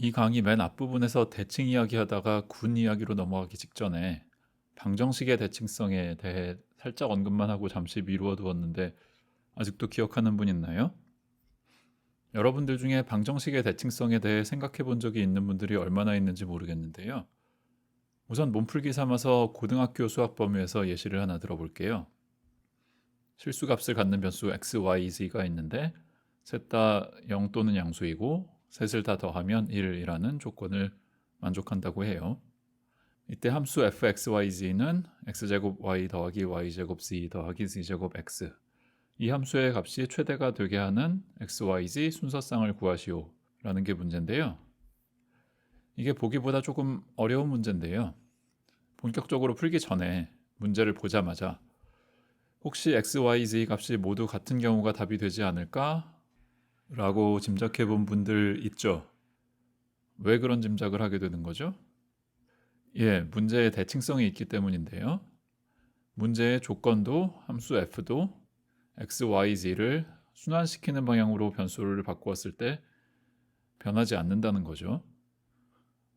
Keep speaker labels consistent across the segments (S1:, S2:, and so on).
S1: 이 강의 맨 앞부분에서 대칭 이야기하다가 군 이야기로 넘어가기 직전에 방정식의 대칭성에 대해 살짝 언급만 하고 잠시 미루어 두었는데 아직도 기억하는 분 있나요? 여러분들 중에 방정식의 대칭성에 대해 생각해 본 적이 있는 분들이 얼마나 있는지 모르겠는데요. 우선 몸풀기 삼아서 고등학교 수학 범위에서 예시를 하나 들어볼게요. 실수값을 갖는 변수 x, y, z가 있는데 셋 다 0 또는 양수이고 셋을 다 더하면 1이라는 조건을 만족한다고 해요. 이때 함수 fxyz는 x제곱 y 더하기 y제곱 z 더하기 z제곱 x, 이 함수의 값이 최대가 되게 하는 xyz 순서쌍을 구하시오 라는 게 문제인데요. 이게 보기보다 조금 어려운 문제인데요. 본격적으로 풀기 전에 문제를 보자마자 혹시 x, y, z 값이 모두 같은 경우가 답이 되지 않을까? 라고 짐작해 본 분들 있죠? 왜 그런 짐작을 하게 되는 거죠? 문제의 대칭성이 있기 때문인데요. 문제의 조건도 함수 f도 x, y, z를 순환시키는 방향으로 변수를 바꾸었을 때 변하지 않는다는 거죠.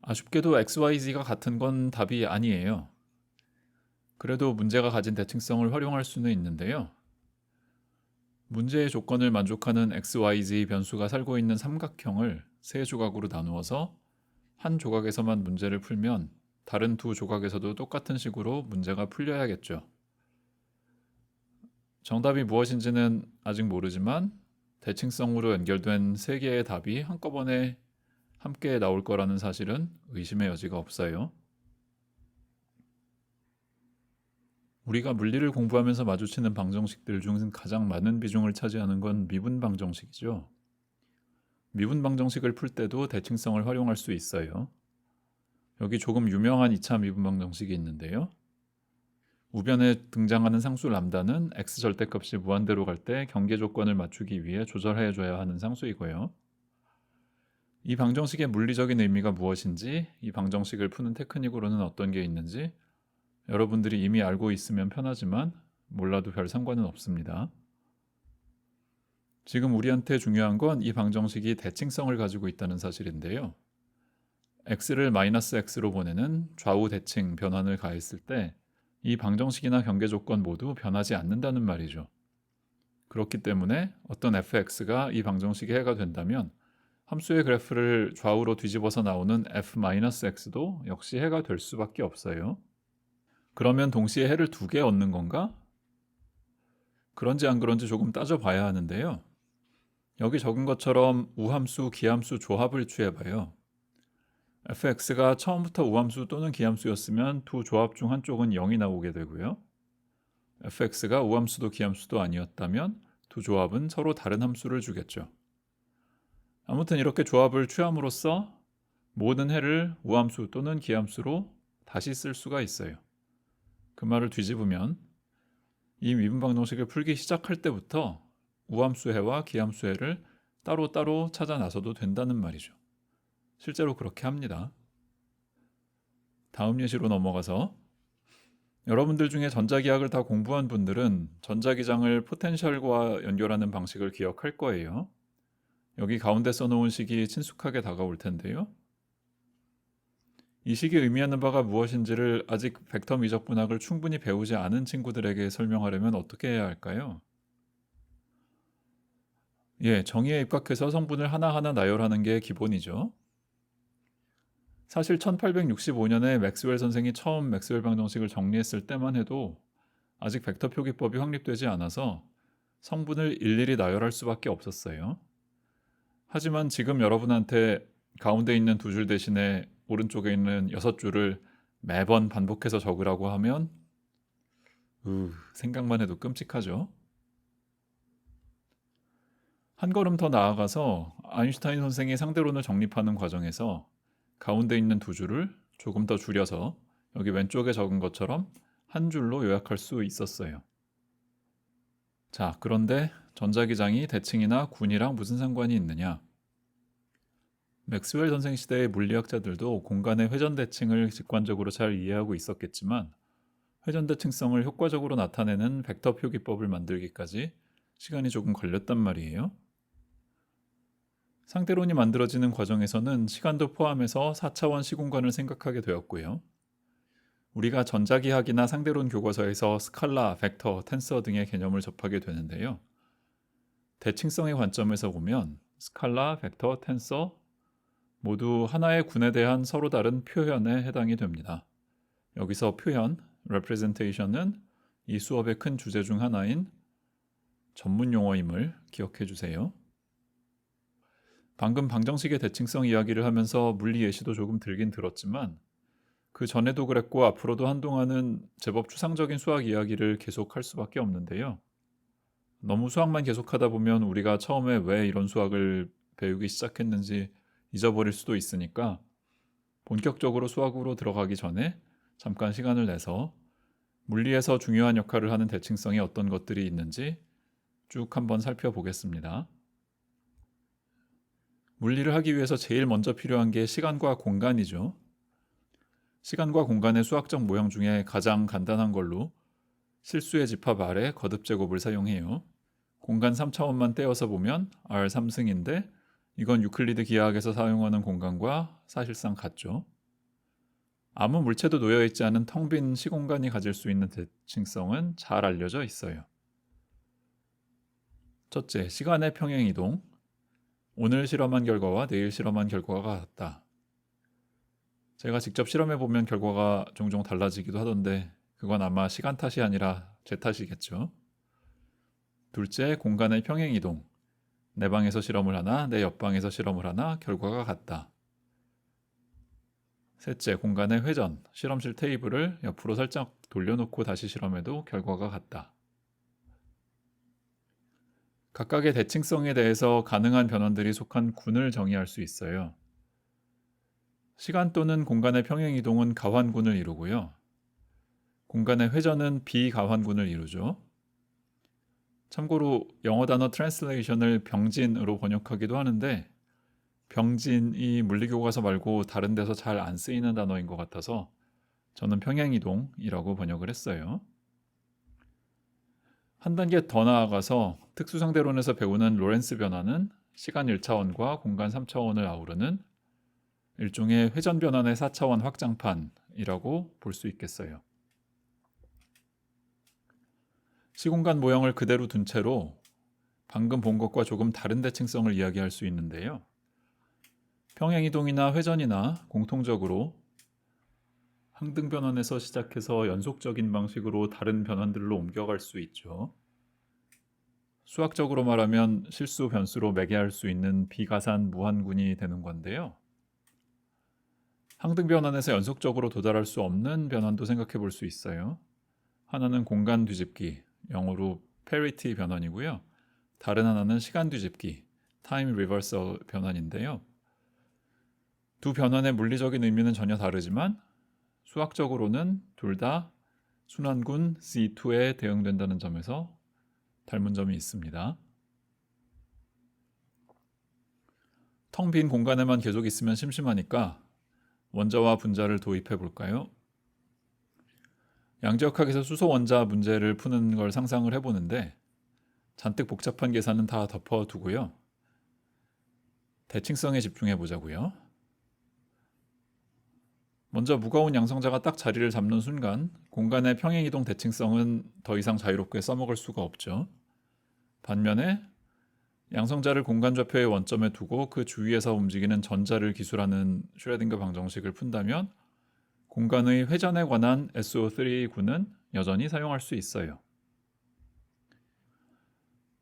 S1: 아쉽게도 x, y, z가 같은 건 답이 아니에요. 그래도 문제가 가진 대칭성을 활용할 수는 있는데요. 문제의 조건을 만족하는 x, y, z 변수가 살고 있는 삼각형을 세 조각으로 나누어서 한 조각에서만 문제를 풀면 다른 두 조각에서도 똑같은 식으로 문제가 풀려야겠죠. 정답이 무엇인지는 아직 모르지만 대칭성으로 연결된 세 개의 답이 한꺼번에 함께 나올 거라는 사실은 의심의 여지가 없어요. 우리가 물리를 공부하면서 마주치는 방정식들 중 가장 많은 비중을 차지하는 건 미분 방정식이죠. 미분 방정식을 풀 때도 대칭성을 활용할 수 있어요. 여기 조금 유명한 2차 미분 방정식이 있는데요. 우변에 등장하는 상수 람다는 x 절대값이 무한대로 갈 때 경계 조건을 맞추기 위해 조절해줘야 하는 상수이고요. 이 방정식의 물리적인 의미가 무엇인지, 이 방정식을 푸는 테크닉으로는 어떤 게 있는지 여러분들이 이미 알고 있으면 편하지만 몰라도 별 상관은 없습니다. 지금 우리한테 중요한 건 이 방정식이 대칭성을 가지고 있다는 사실인데요. x를 마이너스 x로 보내는 좌우 대칭 변환을 가했을 때 이 방정식이나 경계 조건 모두 변하지 않는다는 말이죠. 그렇기 때문에 어떤 fx가 이 방정식의 해가 된다면 함수의 그래프를 좌우로 뒤집어서 나오는 f-x도 역시 해가 될 수밖에 없어요. 그러면 동시에 해를 두 개 얻는 건가? 그런지 안 그런지 조금 따져봐야 하는데요. 여기 적은 것처럼 우함수, 기함수 조합을 취해봐요. fx가 처음부터 우함수 또는 기함수였으면 두 조합 중 한쪽은 0이 나오게 되고요. fx가 우함수도 기함수도 아니었다면 두 조합은 서로 다른 함수를 주겠죠. 아무튼 이렇게 조합을 취함으로써 모든 해를 우함수 또는 기함수로 다시 쓸 수가 있어요. 그 말을 뒤집으면 이 미분 방정식을 풀기 시작할 때부터 우함수해와 기함수해를 따로따로 찾아 나서도 된다는 말이죠. 실제로 그렇게 합니다. 다음 예시로 넘어가서 여러분들 중에 전자기학을 다 공부한 분들은 전자기장을 포텐셜과 연결하는 방식을 기억할 거예요. 여기 가운데 써놓은 식이 친숙하게 다가올 텐데요. 이 식이 의미하는 바가 무엇인지를 아직 벡터 미적분학을 충분히 배우지 않은 친구들에게 설명하려면 어떻게 해야 할까요? 정의에 입각해서 성분을 하나하나 나열하는 게 기본이죠. 사실 1865년에 맥스웰 선생이 처음 맥스웰 방정식을 정리했을 때만 해도 아직 벡터 표기법이 확립되지 않아서 성분을 일일이 나열할 수밖에 없었어요. 하지만 지금 여러분한테 가운데 있는 두 줄 대신에 오른쪽에 있는 6줄을 매번 반복해서 적으라고 하면 생각만 해도 끔찍하죠. 한 걸음 더 나아가서 아인슈타인 선생이 상대론을 정립하는 과정에서 가운데 있는 두 줄을 조금 더 줄여서 여기 왼쪽에 적은 것처럼 한 줄로 요약할 수 있었어요. 자, 그런데 전자기장이 대칭이나 군이랑 무슨 상관이 있느냐? 맥스웰 선생 시대의 물리학자들도 공간의 회전 대칭을 직관적으로 잘 이해하고 있었겠지만 회전 대칭성을 효과적으로 나타내는 벡터 표기법을 만들기까지 시간이 조금 걸렸단 말이에요. 상대론이 만들어지는 과정에서는 시간도 포함해서 4차원 시공간을 생각하게 되었고요. 우리가 전자기하기나 상대론 교과서에서 스칼라, 벡터, 텐서 등의 개념을 접하게 되는데요. 대칭성의 관점에서 보면 스칼라, 벡터, 텐서 모두 하나의 군에 대한 서로 다른 표현에 해당이 됩니다. 여기서 표현, representation은 이 수업의 큰 주제 중 하나인 전문 용어임을 기억해 주세요. 방금 방정식의 대칭성 이야기를 하면서 물리 예시도 조금 들긴 들었지만 그 전에도 그랬고 앞으로도 한동안은 제법 추상적인 수학 이야기를 계속할 수밖에 없는데요. 너무 수학만 계속하다 보면 우리가 처음에 왜 이런 수학을 배우기 시작했는지 잊어버릴 수도 있으니까 본격적으로 수학으로 들어가기 전에 잠깐 시간을 내서 물리에서 중요한 역할을 하는 대칭성이 어떤 것들이 있는지 쭉 한번 살펴보겠습니다. 물리를 하기 위해서 제일 먼저 필요한 게 시간과 공간이죠. 시간과 공간의 수학적 모형 중에 가장 간단한 걸로 실수의 집합 R에 거듭 제곱을 사용해요. 공간 3차원만 떼어서 보면 R 3승인데 이건 유클리드 기하학에서 사용하는 공간과 사실상 같죠. 아무 물체도 놓여있지 않은 텅 빈 시공간이 가질 수 있는 대칭성은 잘 알려져 있어요. 첫째, 시간의 평행이동. 오늘 실험한 결과와 내일 실험한 결과가 같다. 제가 직접 실험해보면 결과가 종종 달라지기도 하던데 그건 아마 시간 탓이 아니라 제 탓이겠죠. 둘째, 공간의 평행이동. 내 방에서 실험을 하나, 내 옆방에서 실험을 하나 결과가 같다. 셋째, 공간의 회전. 실험실 테이블을 옆으로 살짝 돌려놓고 다시 실험해도 결과가 같다. 각각의 대칭성에 대해서 가능한 변환들이 속한 군을 정의할 수 있어요. 시간 또는 공간의 평행이동은 가환군을 이루고요. 공간의 회전은 비가환군을 이루죠. 참고로 영어 단어 translation을 병진으로 번역하기도 하는데 병진이 물리교과서 말고 다른 데서 잘 안 쓰이는 단어인 것 같아서 저는 평행이동이라고 번역을 했어요. 한 단계 더 나아가서 특수상대론에서 배우는 로렌츠 변화는 시간 1차원과 공간 3차원을 아우르는 일종의 회전 변환의 4차원 확장판이라고 볼 수 있겠어요. 시공간 모형을 그대로 둔 채로 방금 본 것과 조금 다른 대칭성을 이야기할 수 있는데요. 평행이동이나 회전이나 공통적으로 항등 변환에서 시작해서 연속적인 방식으로 다른 변환들로 옮겨갈 수 있죠. 수학적으로 말하면 실수 변수로 매개할 수 있는 비가산 무한군이 되는 건데요. 항등 변환에서 연속적으로 도달할 수 없는 변환도 생각해 볼 수 있어요. 하나는 공간 뒤집기, 영어로 parity 변환이고요. 다른 하나는 시간 뒤집기, time reversal 변환인데요. 두 변환의 물리적인 의미는 전혀 다르지만 수학적으로는 둘 다 순환군 C2에 대응된다는 점에서 닮은 점이 있습니다. 텅 빈 공간에만 계속 있으면 심심하니까 원자와 분자를 도입해 볼까요? 양지역학에서 수소 원자 문제를 푸는 걸 상상을 해보는데 잔뜩 복잡한 계산은 다 덮어두고요. 대칭성에 집중해 보자고요. 먼저 무거운 양성자가 딱 자리를 잡는 순간 공간의 평행이동 대칭성은 더 이상 자유롭게 써먹을 수가 없죠. 반면에 양성자를 공간 좌표의 원점에 두고 그 주위에서 움직이는 전자를 기술하는 슈레딩거 방정식을 푼다면 공간의 회전에 관한 SO3 군은 여전히 사용할 수 있어요.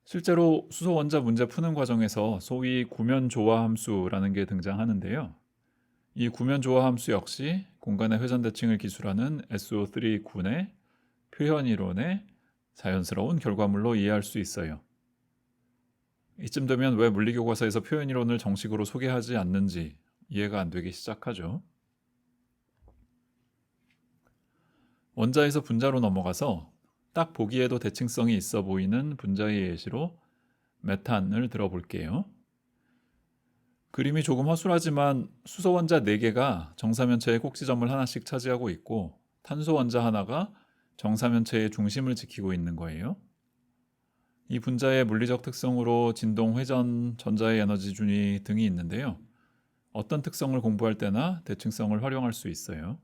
S1: 실제로 수소 원자 문제 푸는 과정에서 소위 구면 조화 함수라는 게 등장하는데요. 이 구면 조화 함수 역시 공간의 회전 대칭을 기술하는 SO3 군의 표현 이론의 자연스러운 결과물로 이해할 수 있어요. 이쯤 되면 왜 물리교과서에서 표현 이론을 정식으로 소개하지 않는지 이해가 안 되기 시작하죠. 원자에서 분자로 넘어가서 딱 보기에도 대칭성이 있어 보이는 분자의 예시로 메탄을 들어볼게요. 그림이 조금 허술하지만 수소 원자 4개가 정사면체의 꼭지점을 하나씩 차지하고 있고 탄소 원자 하나가 정사면체의 중심을 지키고 있는 거예요. 이 분자의 물리적 특성으로 진동, 회전, 전자의 에너지 준위 등이 있는데요. 어떤 특성을 공부할 때나 대칭성을 활용할 수 있어요.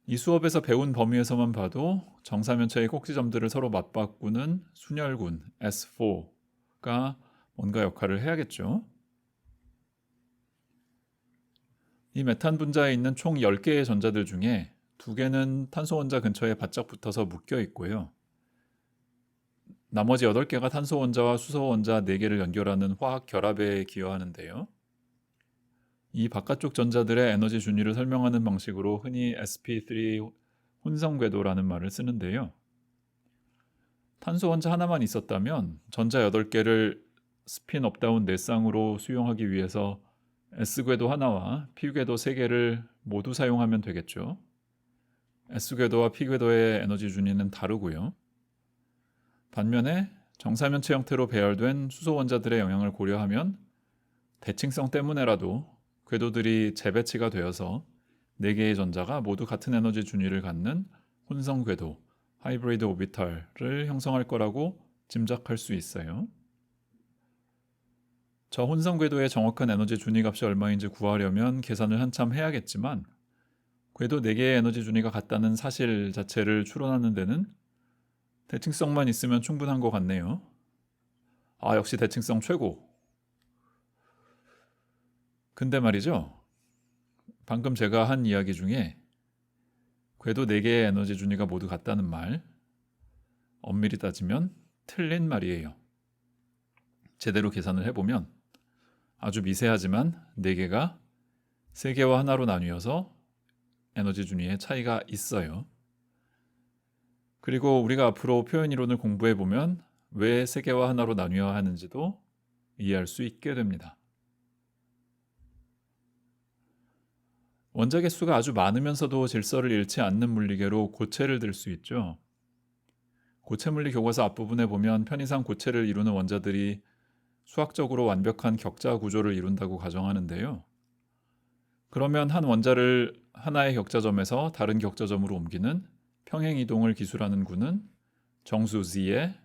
S1: 이 수업에서 배운 범위에서만 봐도 정사면체의 꼭지점들을 서로 맞바꾸는 순혈군 S4가 뭔가 역할을 해야겠죠. 이 메탄 분자에 있는 총 10개의 전자들 중에 2개는 탄소 원자 근처에 바짝 붙어서 묶여 있고요. 나머지 8개가 탄소 원자와 수소 원자 4개를 연결하는 화학 결합에 기여하는데요. 이 바깥쪽 전자들의 에너지 준위를 설명하는 방식으로 흔히 sp3 혼성 궤도라는 말을 쓰는데요. 탄소 원자 하나만 있었다면 전자 8개를 스핀 업다운 4쌍으로 수용하기 위해서 S궤도 하나와 P궤도 3개를 모두 사용하면 되겠죠. S궤도와 P궤도의 에너지 준위는 다르고요. 반면에 정사면체 형태로 배열된 수소 원자들의 영향을 고려하면 대칭성 때문에라도 궤도들이 재배치가 되어서 4개의 전자가 모두 같은 에너지 준위를 갖는 혼성 궤도, 하이브리드 오비탈을 형성할 거라고 짐작할 수 있어요. 저 혼성 궤도의 정확한 에너지 준위 값이 얼마인지 구하려면 계산을 한참 해야겠지만 궤도 4개의 에너지 준위가 같다는 사실 자체를 추론하는 데는 대칭성만 있으면 충분한 것 같네요. 역시 대칭성 최고. 근데 말이죠. 방금 제가 한 이야기 중에 궤도 4개의 에너지 준위가 모두 같다는 말, 엄밀히 따지면 틀린 말이에요. 제대로 계산을 해보면 아주 미세하지만 4개가 3개와 하나로 나뉘어서 에너지 준위의 차이가 있어요. 그리고 우리가 앞으로 표현 이론을 공부해 보면 왜 3개와 하나로 나뉘어야 하는지도 이해할 수 있게 됩니다. 원자 개수가 아주 많으면서도 질서를 잃지 않는 물리계로 고체를 들 수 있죠. 고체물리 교과서 앞부분에 보면 편의상 고체를 이루는 원자들이 수학적으로 완벽한 격자 구조를 이룬다고 가정하는데요. 그러면 한 원자를 하나의 격자점에서 다른 격자점으로 옮기는 평행 이동을 기술하는 구는 정수 Z의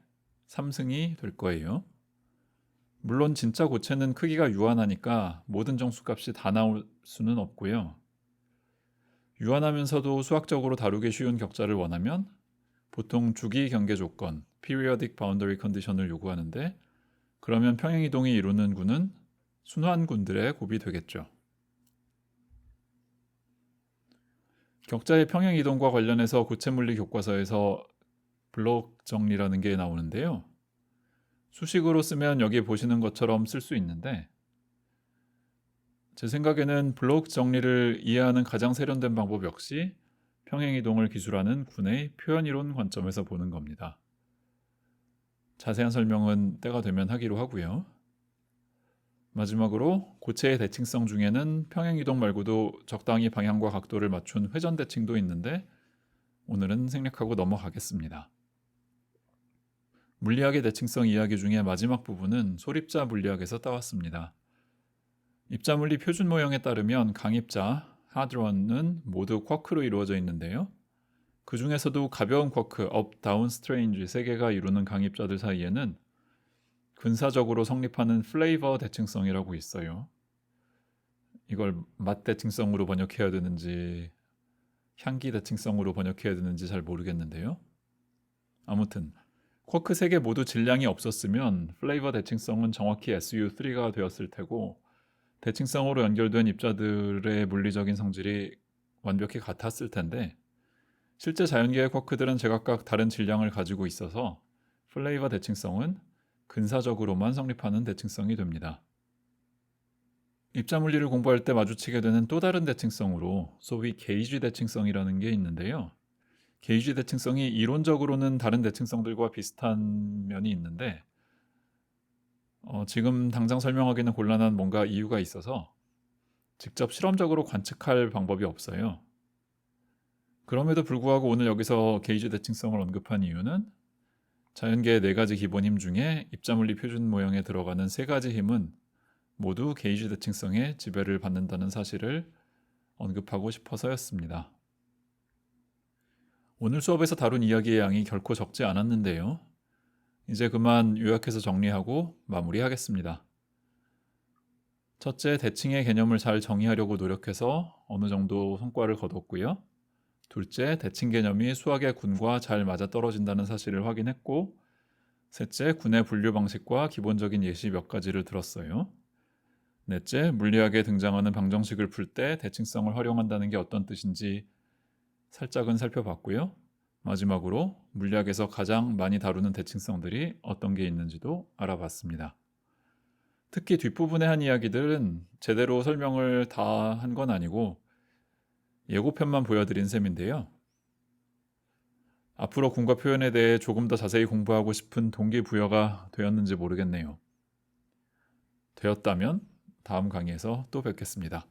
S1: 3승이 될 거예요. 물론 진짜 고체는 크기가 유한하니까 모든 정수값이 다 나올 수는 없고요. 유한하면서도 수학적으로 다루기 쉬운 격자를 원하면 보통 주기 경계 조건, periodic boundary condition을 요구하는데 그러면 평행 이동이 이루는 구는 순환군들의 곱이 되겠죠. 격자의 평행 이동과 관련해서 고체물리 교과서에서 블록 정리라는 게 나오는데요. 수식으로 쓰면 여기 보시는 것처럼 쓸 수 있는데 제 생각에는 블록 정리를 이해하는 가장 세련된 방법 역시 평행 이동을 기술하는 군의 표현 이론 관점에서 보는 겁니다. 자세한 설명은 때가 되면 하기로 하고요. 마지막으로 고체의 대칭성 중에는 평행 이동 말고도 적당히 방향과 각도를 맞춘 회전 대칭도 있는데 오늘은 생략하고 넘어가겠습니다. 물리학의 대칭성 이야기 중에 마지막 부분은 소립자 물리학에서 따왔습니다. 입자물리 표준 모형에 따르면 강입자, 하드론은 모두 쿼크로 이루어져 있는데요. 그 중에서도 가벼운 쿼크, 업, 다운 스트레인지 3개가 이루는 강입자들 사이에는 근사적으로 성립하는 플레이버 대칭성이라고 있어요. 이걸 맛 대칭성으로 번역해야 되는지 향기 대칭성으로 번역해야 되는지 잘 모르겠는데요. 아무튼 쿼크 3개 모두 질량이 없었으면 플레이버 대칭성은 정확히 SU3가 되었을 테고 대칭성으로 연결된 입자들의 물리적인 성질이 완벽히 같았을 텐데 실제 자연계의 쿼크들은 제각각 다른 질량을 가지고 있어서 플레이버 대칭성은 근사적으로만 성립하는 대칭성이 됩니다. 입자물리를 공부할 때 마주치게 되는 또 다른 대칭성으로 소위 게이지 대칭성이라는 게 있는데요. 게이지 대칭성이 이론적으로는 다른 대칭성들과 비슷한 면이 있는데 지금 당장 설명하기는 곤란한 뭔가 이유가 있어서 직접 실험적으로 관측할 방법이 없어요. 그럼에도 불구하고 오늘 여기서 게이지 대칭성을 언급한 이유는 자연계의 4가지 기본 힘 중에 입자물리 표준 모형에 들어가는 3가지 힘은 모두 게이지 대칭성의 지배를 받는다는 사실을 언급하고 싶어서였습니다. 오늘 수업에서 다룬 이야기의 양이 결코 적지 않았는데요. 이제 그만 요약해서 정리하고 마무리하겠습니다. 첫째, 대칭의 개념을 잘 정의하려고 노력해서 어느 정도 성과를 거뒀고요. 둘째, 대칭 개념이 수학의 군과 잘 맞아떨어진다는 사실을 확인했고, 셋째, 군의 분류 방식과 기본적인 예시 몇 가지를 들었어요. 넷째, 물리학에 등장하는 방정식을 풀 때 대칭성을 활용한다는 게 어떤 뜻인지 살짝은 살펴봤고요. 마지막으로 물리학에서 가장 많이 다루는 대칭성들이 어떤 게 있는지도 알아봤습니다. 특히 뒷부분에 한 이야기들은 제대로 설명을 다 한 건 아니고 예고편만 보여드린 셈인데요. 앞으로 군과 표현에 대해 조금 더 자세히 공부하고 싶은 동기부여가 되었는지 모르겠네요. 되었다면 다음 강의에서 또 뵙겠습니다.